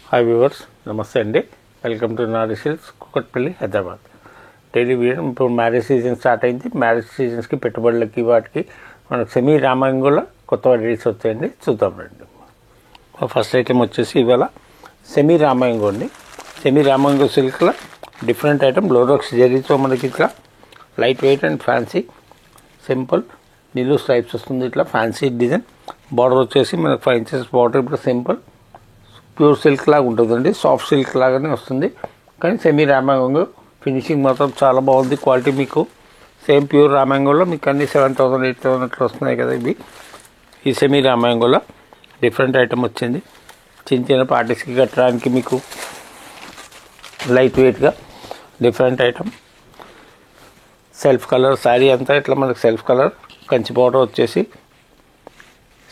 Hi viewers, నమస్తే అండి. Welcome to Nari silks, Kukatpally, Hyderabad. Daily video. ఇప్పుడు మ్యారేజ్ సీజన్ స్టార్ట్ అయింది. మ్యారేజ్ సీజన్స్కి పెట్టుబడులకి వాటికి మనకు సెమీ రామాంగోలో కొత్త వెరైటీస్ వచ్చాయండి. చూద్దాం రండి. ఫస్ట్ ఐటెం వచ్చేసి ఇవాళ సెమీ రామాంగో అండి. సెమీ రామాంగో సిల్క్లో డిఫరెంట్ ఐటెం లోరోక్స్ జరీతో మనకి ఇట్లా light weight and fancy simple నిలువు స్ట్రైప్స్ వస్తుంది. ఇట్లా ఫ్యాన్సీ డిజైన్. బార్డర్ వచ్చేసి మనకు 5 inches బార్డర్. ఇప్పుడు సింపుల్ ప్యూర్ సిల్క్ లాగా ఉంటుందండి. సాఫ్ట్ సిల్క్ లాగానే వస్తుంది, కానీ సెమీ రామాంగో ఫినిషింగ్ మాత్రం చాలా బాగుంది. క్వాలిటీ మీకు సేమ్ ప్యూర్ రామాంగోలో మీకు అన్ని 7,000 8,000 అట్లా వస్తున్నాయి కదా. ఇవి ఈ సెమీ రామాంగోలో డిఫరెంట్ ఐటమ్ వచ్చింది. చిన్న చిన్న పార్టీస్కి కట్టడానికి మీకు లైట్ వెయిట్గా different item. Self colour sari అంతా ఇట్లా మనకు సెల్ఫ్ కలర్ కంచి బార్డర్ వచ్చేసి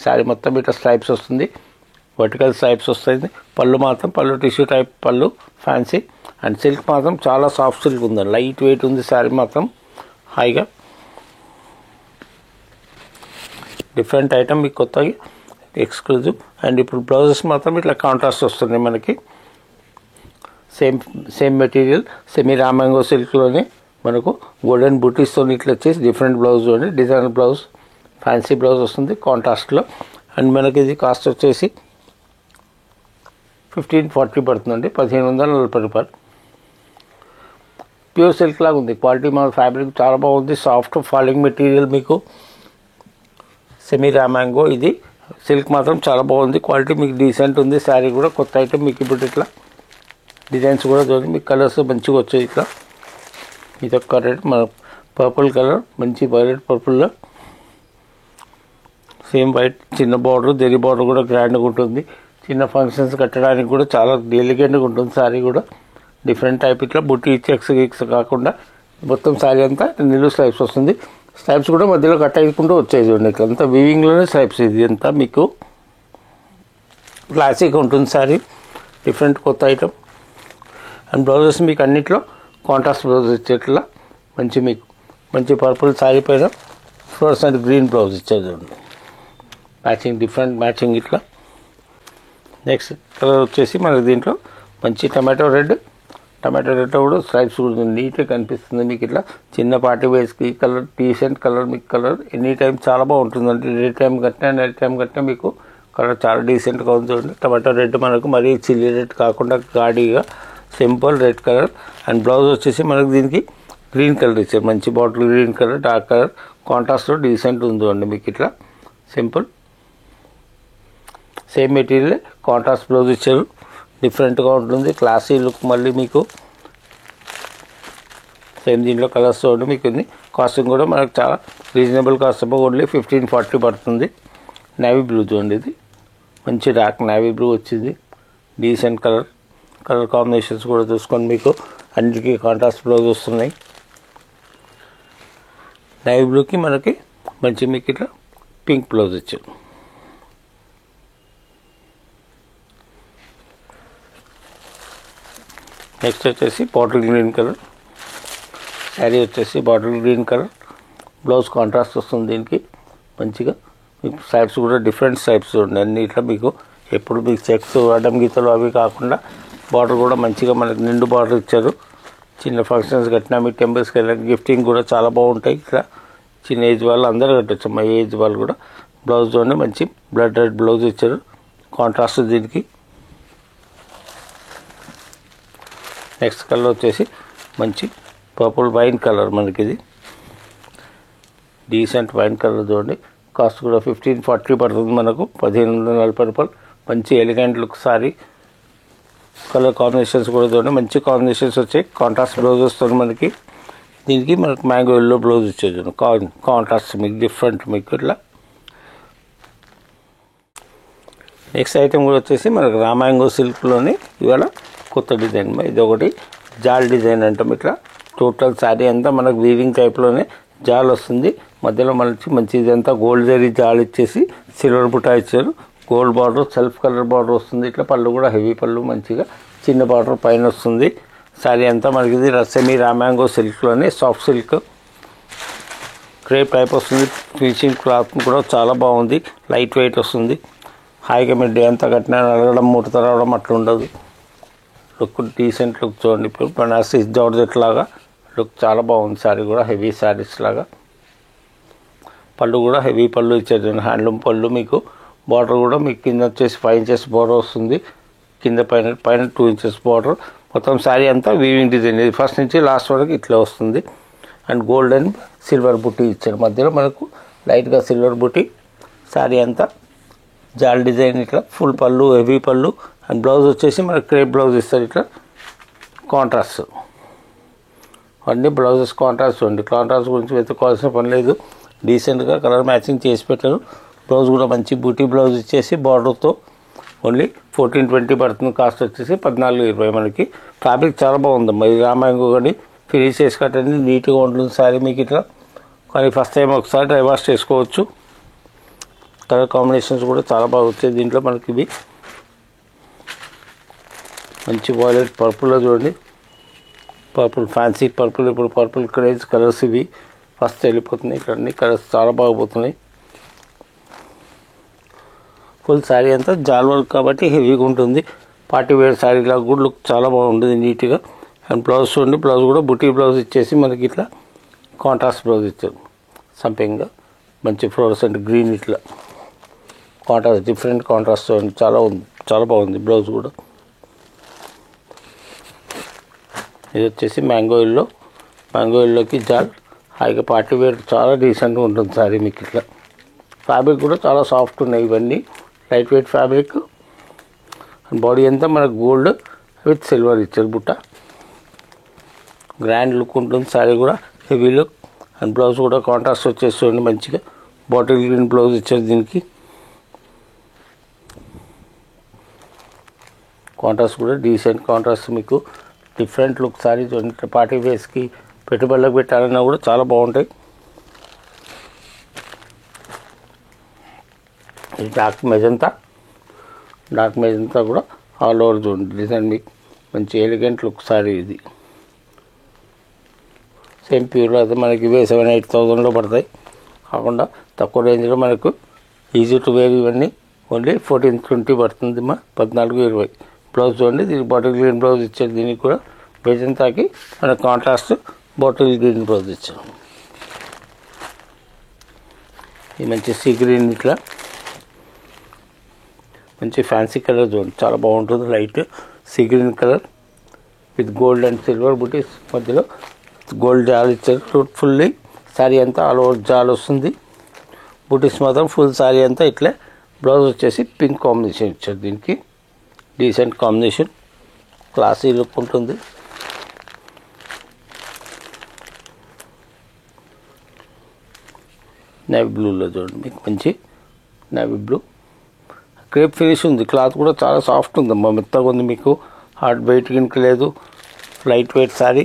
శారీ మొత్తం ఇట్లా స్ట్రైప్స్ వస్తుంది. వర్టికల్ స్ట్రైప్స్ వస్తుంది. పళ్ళు మాత్రం పళ్ళు టిష్యూ టైప్ పళ్ళు ఫ్యాన్సీ. అండ్ సిల్క్ మాత్రం చాలా సాఫ్ట్ సిల్క్ ఉంది, లైట్ వెయిట్ ఉంది. శారీ మాత్రం హాయిగా డిఫరెంట్ ఐటమ్ మీకు కొత్తగా ఎక్స్క్లూజివ్. అండ్ ఇప్పుడు బ్లౌజెస్ మాత్రం ఇట్లా కాంట్రాస్ట్ వస్తుంది మనకి. సేమ్ మెటీరియల్ సెమీ రామాంగో సిల్క్లోనే మనకు గోల్డెన్ బూటీస్తో ఇట్లా వచ్చేసి డిఫరెంట్ బ్లౌజ్ అండి. డిజైనర్ బ్లౌజ్, ఫ్యాన్సీ బ్లౌజ్ వస్తుంది కాంట్రాస్ట్లో. అండ్ మనకి ఇది కాస్ట్ వచ్చేసి 1540 పడుతుందండి. 1540 రూపాయలు. ప్యూర్ సిల్క్ లాగా ఉంది. క్వాలిటీ మన ఫ్యాబ్రిక్ చాలా బాగుంది. సాఫ్ట్ ఫాలింగ్ మెటీరియల్ మీకు సెమీ రామాంగో. ఇది సిల్క్ మాత్రం చాలా బాగుంది. క్వాలిటీ మీకు డీసెంట్ ఉంది. శారీ కూడా కొత్త ఐటమ్ మీకు. ఇప్పుడు ఇట్లా డిజైన్స్ కూడా చూడండి, మీకు కలర్స్ మంచిగా వచ్చాయి. ఇట్లా ఇదొక రెడ్, మన పర్పుల్ కలర్, మంచి వైలెట్ పర్పుల్లో సేమ్ వైట్. చిన్న బార్డర్, దెరి బార్డర్ కూడా గ్రాండ్గా ఉంటుంది. చిన్న ఫంక్షన్స్ కట్టడానికి కూడా చాలా ఎలిగెంట్గా ఉంటుంది. శారీ కూడా డిఫరెంట్ టైప్ ఇట్లా బుట్టి చెక్స్ గిక్స్ కాకుండా మొత్తం శారీ అంతా నిలువు స్ట్రైప్స్ వస్తుంది. స్ట్రైప్స్ కూడా మధ్యలో కట్ అయ్యకుండా వచ్చేది చూడండి. ఇట్లంతా వీవింగ్లోనే స్ట్రైప్స్. ఇది అంతా మీకు క్లాసిక్ ఉంటుంది శారీ. డిఫరెంట్ కొత్త ఐటమ్. అండ్ బ్లౌజెస్ మీకు అన్నిట్లో కాంట్రాస్ట్ బ్లౌజ్ ఇచ్చేట్లా మంచి మీకు మంచి పర్పుల్ శారీ పైన ఫ్లోర్స్ అండ్ గ్రీన్ బ్లౌజ్ ఇచ్చేది చూడండి. మ్యాచింగ్ డిఫరెంట్ మ్యాచింగ్ ఇట్లా. నెక్స్ట్ కలర్ వచ్చేసి మనకి దీంట్లో మంచి టమాటో రెడ్ కూడా స్ట్రైప్స్ కూడా నీట్గా కనిపిస్తుంది మీకు. ఇట్లా చిన్న పార్టీ వేస్కి కలర్ డీసెంట్ కలర్ మీకు. కలర్ ఎనీ టైం చాలా బాగుంటుందండి. డే టైం కట్టినా నైట్ టైం కట్టినా మీకు కలర్ చాలా డీసెంట్గా ఉంది చూడండి. టమాటో రెడ్ మనకు మరీ చిల్లీ రెడ్ కాకుండా గాడీగా simple red colour. And blouse వచ్చేసి మనకు దీనికి గ్రీన్ కలర్ ఇచ్చారు. మంచి bottle green colour, dark colour కాంట్రాస్ట్లో డీసెంట్ ఉందండి మీకు. ఇట్లా simple same material contrast blouse ఇచ్చారు. డిఫరెంట్గా ఉంటుంది, క్లాసీ లుక్. మళ్ళీ మీకు సేమ్ దీంట్లో కలర్స్ చూడండి మీకు. ఉంది కాస్టింగ్ కూడా మనకు చాలా రీజనబుల్ కాస్ట్. ఓన్లీ 1540 పడుతుంది. నేవీ బ్లూ చూడండి, ఇది మంచి డార్క్ నేవీ బ్లూ వచ్చింది. డీసెంట్ కలర్ కాంబినేషన్స్ కూడా చూసుకొని మీకు అన్నిటికీ కాంట్రాస్ట్ బ్లౌజ్ వస్తున్నాయి. నేవీ బ్లూకి మనకి మంచి మీకు ఇట్లా పింక్ బ్లౌజ్ ఇచ్చారు. నెక్స్ట్ వచ్చేసి బాటిల్ గ్రీన్ కలర్ శారీ వచ్చేసి bottle green colour. Blouse contrast వస్తుంది దీనికి మంచిగా. మీకు స్ట్రైప్స్ కూడా డిఫరెంట్ స్ట్రైప్స్ ఉన్నాయి అన్ని. ఇట్లా మీకు ఎప్పుడు మీకు చెక్స్ అడ్డం గీతలు అవి కాకుండా బార్డర్ కూడా మంచిగా మనకి నిండు బార్డర్ ఇచ్చారు. చిన్న ఫంక్షన్స్ కట్టినా మీ టెంపుల్స్కి వెళ్ళిన గిఫ్టింగ్ కూడా చాలా బాగుంటాయి. ఇట్లా చిన్న ఏజ్ వాళ్ళు అందరూ కట్టచ్చు, మా ఏజ్ వాళ్ళు కూడా. బ్లౌజ్ చూడండి మంచి బ్లడ్ రెడ్ బ్లౌజ్ ఇచ్చారు కాంట్రాస్ట్ దీనికి. నెక్స్ట్ కలర్ వచ్చేసి మంచి పర్పుల్ వైన్ కలర్ మనకి. ఇది డీసెంట్ వైన్ కలర్ చూడండి. కాస్ట్ కూడా 1540 పడుతుంది మనకు. 1540 రూపాయలు. మంచి elegant look sorry. Colour combinations కూడా చూడండి మంచి కాంబినేషన్స్ వచ్చాయి. కాంట్రాస్ట్ బ్లౌజ్ వస్తుంది మనకి. దీనికి మనకు మ్యాంగో ఎల్లో బ్లౌజ్ ఇచ్చేది కాంట్రాస్ట్ మీకు డిఫరెంట్ మీకు ఇట్లా. నెక్స్ట్ ఐటమ్ కూడా వచ్చేసి మనకు రామాంగో సిల్క్లోనే ఇవాళ కొత్త డిజైన్. ఇది ఒకటి జాల్ డిజైన్ అంటాం. ఇట్లా టోటల్ శారీ అంతా మనకు వీవింగ్ టైప్లోనే జాల్ వస్తుంది. మధ్యలో మంచి ఇదంతా గోల్డ్ జరీ జాల్ ఇచ్చేసి సిల్వర్ బుటా ఇచ్చారు. Gold border, self colour border వస్తుంది. ఇట్లా పళ్ళు కూడా హెవీ పళ్ళు మంచిగా చిన్న బార్డర్ పైన వస్తుంది. శారీ అంతా మనకి ఇది సెమీ రామాంగో సిల్క్లోనే సాఫ్ట్ సిల్క్ క్రేప్ టైప్ వస్తుంది. ఫినిషింగ్ క్లాత్ కూడా చాలా బాగుంది. లైట్ వెయిట్ వస్తుంది. హాయిగా మీరు డే అంతా కట్టినా నలగడం ముడత రావడం అట్లా ఉండదు. లుక్ డీసెంట్ లుక్ చూడండి. ఇప్పుడు బనారసి జార్జెట్ లాగా లుక్ చాలా బాగుంది. శారీ కూడా హెవీ శారీస్ లాగా. పళ్ళు కూడా హెవీ పళ్ళు ఇచ్చారు, హ్యాండ్లూమ్ పళ్ళు. మీకు బార్డర్ కూడా మీకు కింద వచ్చేసి 5 ఇంచెస్ బార్డర్ వస్తుంది, కింద పైన 2 ఇంచెస్ బార్డర్. మొత్తం శారీ అంతా వీవింగ్ డిజైన్, ఇది ఫస్ట్ నుంచి లాస్ట్ వరకు ఇట్లా వస్తుంది. అండ్ గోల్డ్ అండ్ సిల్వర్ బుట్టి ఇచ్చారు, మధ్యలో మనకు లైట్గా సిల్వర్ బుట్టి. శారీ అంతా జాల్ డిజైన్ ఇట్లా ఫుల్ పళ్ళు, హెవీ పళ్ళు. అండ్ బ్లౌజ్ వచ్చేసి మనకు క్రేప్ బ్లౌజ్ ఇస్తారు, ఇట్లా కాంట్రాస్ట్. అన్నీ బ్లౌజెస్ కాంట్రాస్ట్ ఉంది. కాంట్రాస్ట్ గురించి వెతుక్కోవాల్సిన పని లేదు, డీసెంట్గా కలర్ మ్యాచింగ్ చేసి పెట్టారు. బ్లౌజ్ కూడా మంచి బూటీ బ్లౌజ్ ఇచ్చేసి బార్డర్తో ఓన్లీ 1420 పడుతుంది. కాస్ట్ వచ్చేసి 1420 మనకి. ఫ్యాబ్రిక్ చాలా బాగుందమ్మా, ఇది రామాయంగో కానీ ఫినిష్ చేసి కట్టండి, నీట్గా ఉంటుంది శారీ మీకు ఇట్లా. కానీ ఫస్ట్ టైం ఒకసారి డ్రై వాష్ చేసుకోవచ్చు. కలర్ కాంబినేషన్స్ కూడా చాలా బాగా వచ్చాయి దీంట్లో మనకి. ఇవి మంచి వాయిలెట్ పర్పుల్లో చూడండి, పర్పుల్ ఫ్యాన్సీ పర్పుల్. ఇప్పుడు పర్పుల్ క్రేజ్ కలర్స్ ఇవి ఫస్ట్ వెళ్ళిపోతున్నాయి. ఇక్కడ అన్ని కలర్స్ చాలా బాగుపోతున్నాయి. ఫుల్ శారీ అంతా జాల్ వర్క్ కాబట్టి హెవీగా ఉంటుంది. పార్టీ వేర్ శారీలా కూడా లుక్ చాలా బాగుంటుంది నీట్గా. అండ్ బ్లౌజ్ చూడండి, బ్లౌజ్ కూడా బుటీ బ్లౌజ్ ఇచ్చేసి మనకి ఇట్లా కాంట్రాస్ట్ బ్లౌజ్ ఇచ్చారు. సంపింగ్గా మంచి ఫ్లోరసెంట్ గ్రీన్ ఇట్లా కాంట్రాస్ట్, డిఫరెంట్ కాంట్రాస్ట్ చూడండి, చాలా బాగుంది బ్లౌజ్ కూడా. ఇది వచ్చేసి మ్యాంగో ఎల్లోకి జాల్, హాయిగా పార్టీ వేర్ చాలా డీసెంట్గా ఉంటుంది శారీ మీకు ఇట్లా. ఫ్యాబ్రిక్ కూడా చాలా సాఫ్ట్ ఉన్నాయి, ఇవన్నీ light weight fabric. And body అంతా మనకు గోల్డ్ విత్ సిల్వర్ ఇచ్చారు బుట్ట. గ్రాండ్ లుక్ ఉంటుంది శారీ కూడా, హెవీ లుక్. అండ్ బ్లౌజ్ కూడా కాంట్రాస్ట్ వచ్చేసి చూడండి, మంచిగా బాటిల్ గ్రీన్ బ్లౌజ్ ఇచ్చారు దీనికి. కాంట్రాస్ట్ కూడా డీసెంట్ కాంట్రాస్ట్, మీకు డిఫరెంట్ లుక్ శారీ చూడండి. పార్టీ వేస్కి పెట్టుబడులకు పెట్టాలన్నా కూడా చాలా బాగుంటాయి. ఇది డార్క్ మెజంతా కూడా ఆల్ ఓవర్ చూడండి డిజైన్, మీకు మంచి ఎలిగెంట్ లుక్ శారీ ఇది. సేమ్ ప్యూర్లో అయితే మనకి ఇవే 7,000-8,000లో పడతాయి, కాకుండా తక్కువ రేంజ్లో మనకు ఈజీ టు వేర్ ఇవన్నీ ఓన్లీ 1420 పడుతుంది మా 1420. బ్లౌజ్ చూడండి, దీనికి బాటిల్ గ్రీన్ బ్లౌజ్ ఇచ్చారు. దీనికి కూడా మెజంతాకి మన కాంట్రాస్ట్ బాటిల్ గ్రీన్ బ్లౌజ్ ఇచ్చారు. ఇది మంచి సీ గ్రీన్ ఇట్లా మంచి ఫ్యాన్సీ కలర్ చూడండి, చాలా బాగుంటుంది. Light sea green colour with gold and silver బుటీస్, మధ్యలో గోల్డ్ జాల్ ఇచ్చారు. ఫుల్లీ శారీ అంతా ఆల్ ఓవర్ జాల్ వస్తుంది, బుటీస్ మాత్రం ఫుల్ శారీ అంతా ఇట్లే. బ్లౌజ్ వచ్చేసి పింక్ కాంబినేషన్ ఇచ్చారు దీనికి, డీసెంట్ కాంబినేషన్, క్లాసీ లుక్ ఉంటుంది. నేవీ బ్లూలో చూడండి, మీకు మంచి నేవీ బ్లూ క్రేప్ ఫినిష్ ఉంది. క్లాత్ కూడా చాలా సాఫ్ట్ ఉందమ్మా, మెత్తగా ఉంది, మీకు హార్డ్ వెయిట్ కింద లేదు. Light weight sari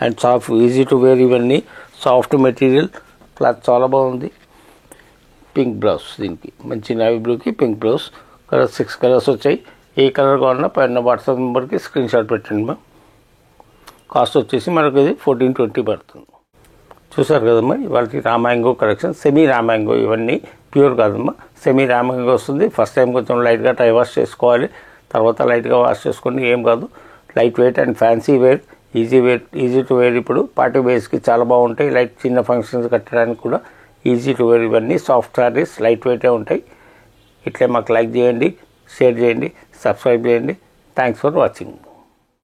and soft, easy to wear. ఇవన్నీ సాఫ్ట్ మెటీరియల్, క్లాత్ చాలా బాగుంది. పింక్ బ్లౌజ్ దీనికి, మంచి నేవీ బ్లూకి పింక్ బ్లౌజ్. కలర్స్ 6 కలర్స్ వచ్చాయి. ఏ కలర్ కావాలన్నా పైన వాట్సాప్ నెంబర్కి స్క్రీన్ షాట్ పెట్టండి మా. కాస్ట్ వచ్చేసి మనకు ఇది 1420 పడుతుంది. చూసారు కదమ్మా ఇవాళ రామాయంగో కలెక్షన్. సెమీ రామాయంగో, ఇవన్నీ ప్యూర్ కాదమ్మా, సెమీ రామాయంగో వస్తుంది. ఫస్ట్ టైం కొంచెం లైట్గా డ్రై వాష్ చేసుకోవాలి, తర్వాత లైట్గా వాష్ చేసుకోండి, ఏం కాదు. Light weight and fancy wear, easy to wear. ఇప్పుడు పార్టీ వేర్స్కి చాలా బాగుంటాయి, లైట్ చిన్న ఫంక్షన్స్ కట్టడానికి కూడా ఈజీ టు వేర్. ఇవన్నీ సాఫ్ట్ శారీస్, లైట్ వెయిటే ఉంటాయి. ఇట్లే మాకు లైక్ చేయండి, షేర్ చేయండి, సబ్స్క్రైబ్ చేయండి. Thanks for watching.